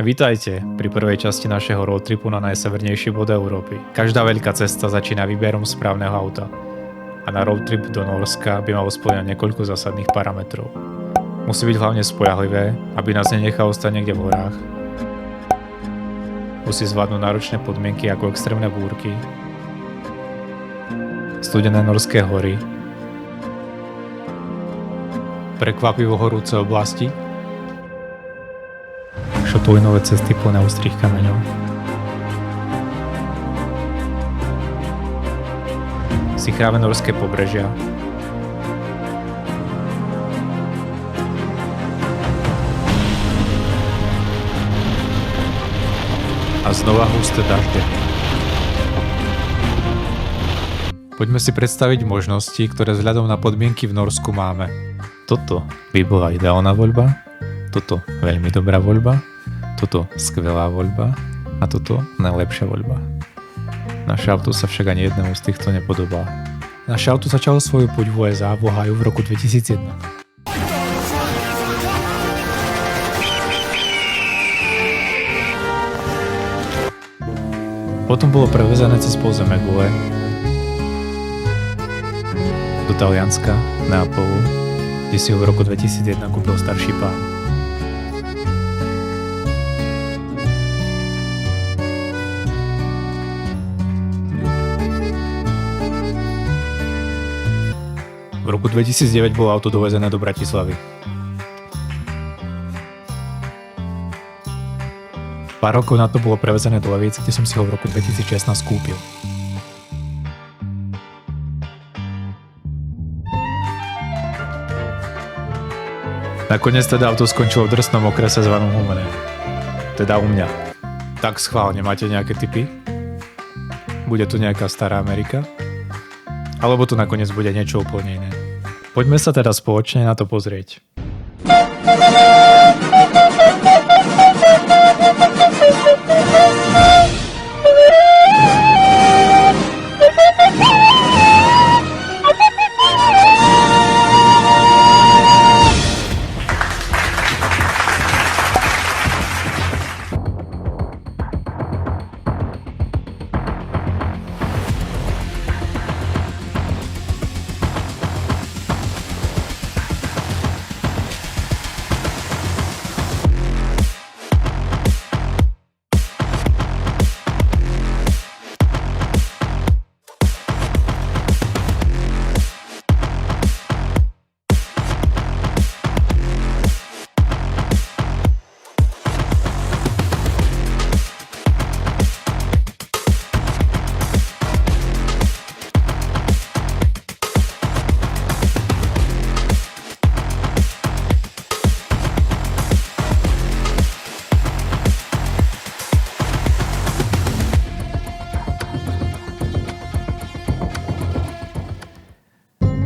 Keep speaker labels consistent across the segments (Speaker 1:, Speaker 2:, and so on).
Speaker 1: Vítajte pri prvej časti našeho roadtripu na najsevernejší bod Európy. Každá veľká cesta začína výberom správneho auta. A na roadtrip do Nórska by malo spĺňať niekoľko zásadných parametrov. Musí byť hlavne spoľahlivé, aby nás nenechalo stať niekde v horách. Musí zvládnuť náročné podmienky ako extrémne búrky, studené norské hory, prekvapivo horúce oblasti, šotlinové cesty plné ostrých kameňov. Sichravé norské pobrežia. A znova husté dažde. Poďme si predstaviť možnosti, ktoré vzhľadom na podmienky v Norsku máme. Toto by bola ideálna voľba, toto veľmi dobrá voľba, toto skvelá voľba a toto najlepšia voľba. Naše auto sa však ani jednému z týchto nepodobá. Naše auto začalo svoju púť v USA v Ohio v roku 2001. Potom bolo prevezené cez podzemné gule do Talianska, Neapolu, kde si ho v roku 2001 kúpil starší pán. V roku 2009 bolo auto dovezené do Bratislavy. Pár rokov na to bolo prevezené do Levíc, kde som si ho v roku 2016 kúpil. Nakoniec teda auto skončilo v drsnom okrese zvanom Humene. Teda u mňa. Tak schválne, máte nejaké tipy? Bude tu nejaká stará Amerika? Alebo tu nakoniec bude niečo úplne iné? Poďme sa teda spoločne na to pozrieť.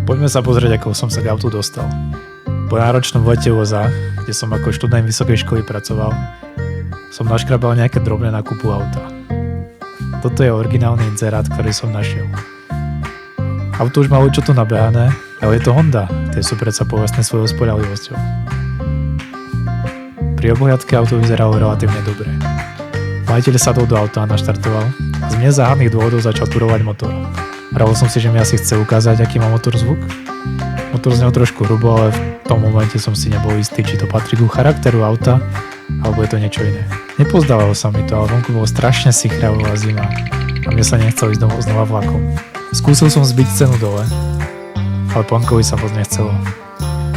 Speaker 1: Poďme sa pozrieť, ako som sa k autu dostal. Po náročnom lete v USA, kde som ako študent vysokej školy pracoval, som naškrabal nejaké drobné na kúpu auta. Toto je originálny inzerát, ktorý som našiel. Auto už malo čo to nabehané, ale je to Honda, tie sú predsa povestné svojou spoľahlivosťou. Pri obhliadke auto vyzeralo relatívne dobre. Majiteľ sadol do auta a naštartoval a z mne záhadných dôvodov začal turovať motor. Pravil som si, že mi asi chce ukázať, aký má motor zvuk. Motor znel trošku hrubo, ale v tom momente som si nebol istý, či to patrí ku charakteru auta, alebo je to niečo iné. Nepozdávalo sa mi to, ale vonku bolo strašne sichravá zima a mne sa nechcelo ísť domov znova vlakom. Skúsil som zbiť cenu dole, ale Pankovi sa moc nechcelo.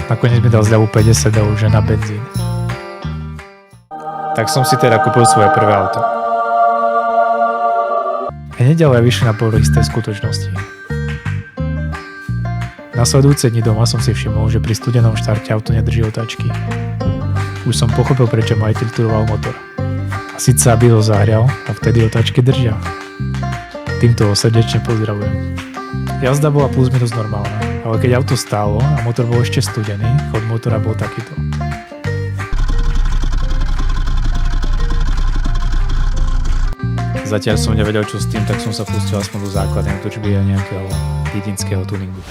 Speaker 1: Nakoniec mi dal zľavu 50 eur, že na benzín. Tak som si teda kúpil svoje prvé auto. Hneď ale vyšli na povrch z tej skutočnosti. Nasledujúce dni doma som si všimol, že pri studenom štarte auto nedrží otáčky. Už som pochopil, prečo majiteľ turoval motor. A síce aby ho zahrial a vtedy otáčky držia. Týmto ho srdečne pozdravujem. Jazda bola plus minus normálna, ale keď auto stálo a motor bol ešte studený, chod motora bol takýto. Zatiaľ som nevedel, čo s tým, tak som sa pustil aspoň do základnej útočby a nejakého dedinského tuningu.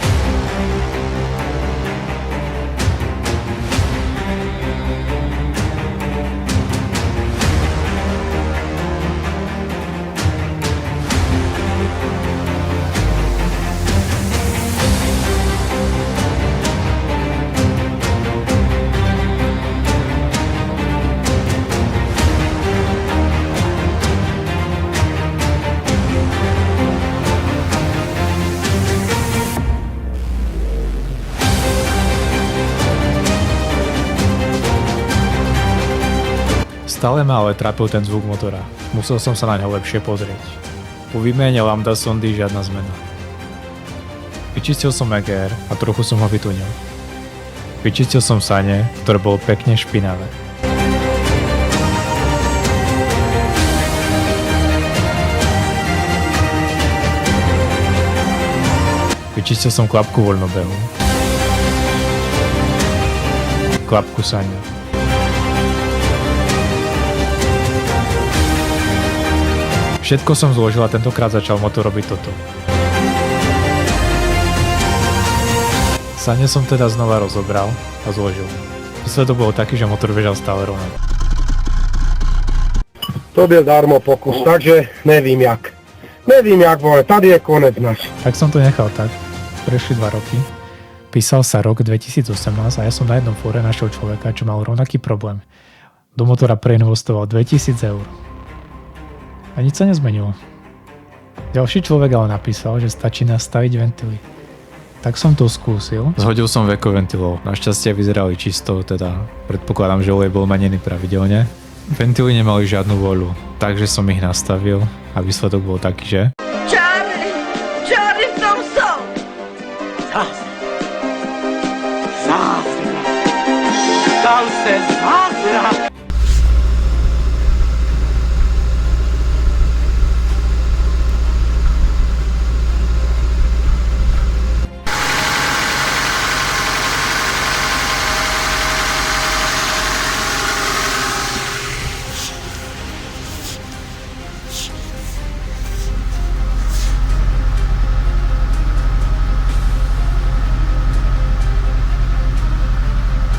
Speaker 1: Stále ma ale trápil ten zvuk motora. Musel som sa na ňo lepšie pozrieť. Po výmene lambda sondy žiadna zmena. Vyčistil som EGR a trochu som ho vytunil. Vyčistil som sane, ktoré bolo pekne špinavé. Vyčistil som klapku voľnobehu. Klapku sane. Všetko som zložil a tentokrát začal motor robiť toto. Sane som teda znova rozobral a zložil. Výsledok bol taký, že motor bežal stále rovnako.
Speaker 2: To byl darmo pokus, takže nevím jak. Nevím jak, vole, tady je konec náš.
Speaker 1: Tak som to nechal tak. Prešli 2 roky. Písal sa rok 2018 a ja som na jednom fóre našiel človeka, čo mal rovnaký problém. Do motora preinvestoval 2000 eur. A nič sa nezmenilo. Ďalší človek ale napísal, že stačí nastaviť ventily. Tak som to skúsil. Zhodil som veko ventilov. Našťastie vyzerali čisto, teda predpokladám, že olej bol menený pravidelne. Ventily nemali žiadnu voľu, takže som ich nastavil a výsledok bol taký, že...
Speaker 3: Čáry v tom sú! Zázrak! Stal se zázrak!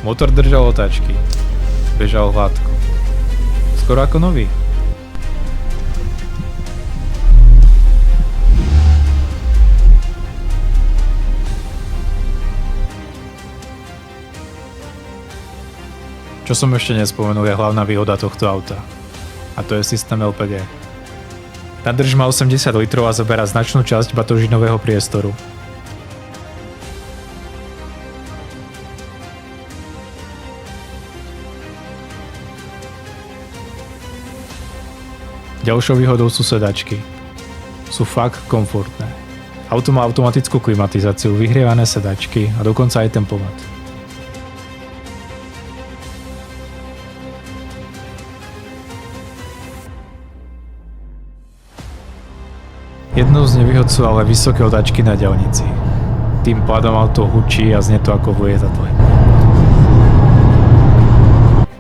Speaker 1: Motor držal otáčky. Bežal hladko. Skoro ako nový. Čo som ešte nespomenul, je hlavná výhoda tohto auta. A to je systém LPG. Nádrž má 80 litrov a zaberá značnú časť batožinového priestoru. Ďalšou výhodou sú sedačky. Sú fakt komfortné. Auto má automatickú klimatizáciu, vyhrievané sedačky a dokonca aj tempomat. Jednou z nevýhod sú ale vysoké otáčky na diaľnici. Tým pádom auto hučí a znie to ako v lietadle.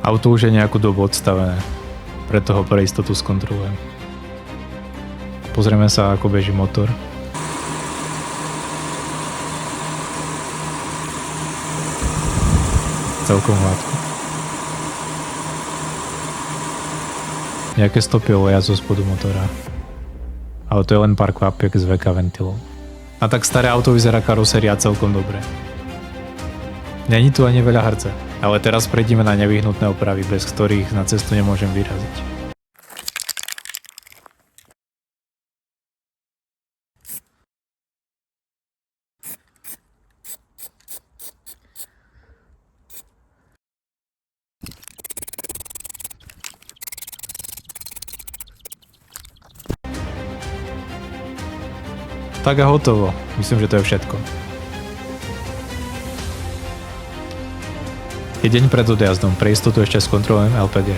Speaker 1: Auto už je nejakú dobu odstavené. Preto ho pre istotu skontrolujem. Pozrieme sa, ako beží motor. Celkom hladko. Nejaké stopy oleja zo spodu motora. Ale to je len pár kvapiek z veka ventilov. A tak staré auto vyzerá karoséria celkom dobre. Není tu ani veľa hrce. Ale teraz prejdeme na nevyhnutné opravy, bez ktorých na cestu nemôžem vyraziť. Tak a hotovo. Myslím, že to je všetko. Je deň pred odjazdom, pre istotu ešte skontrolujem LPG.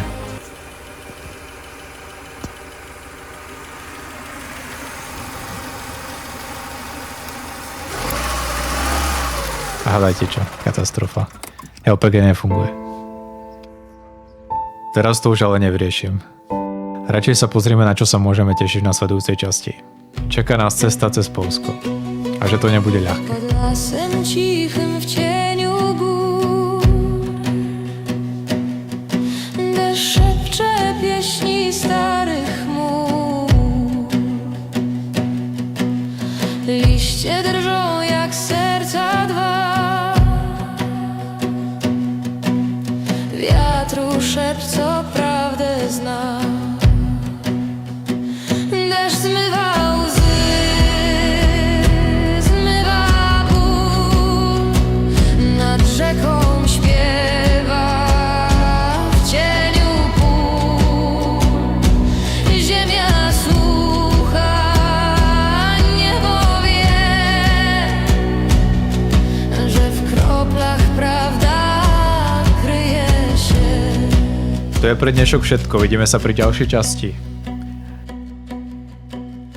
Speaker 1: A hľadajte čo, katastrofa. LPG nefunguje. Teraz to už ale nevyriešim. Radšej sa pozrieme, na čo sa môžeme tešiť v nasledujúcej časti. Čaká nás cesta cez Poľsko. A že to nebude ľahké.
Speaker 4: Liście drżą jak serca dwa. Wiatru szepć, co prawdę zna. Deszcz zmywa łzy, zmywa ból. Nad rzeką śpiewa w cieniu pól.
Speaker 1: To je pre dnešok všetko, vidíme sa pri ďalšej časti.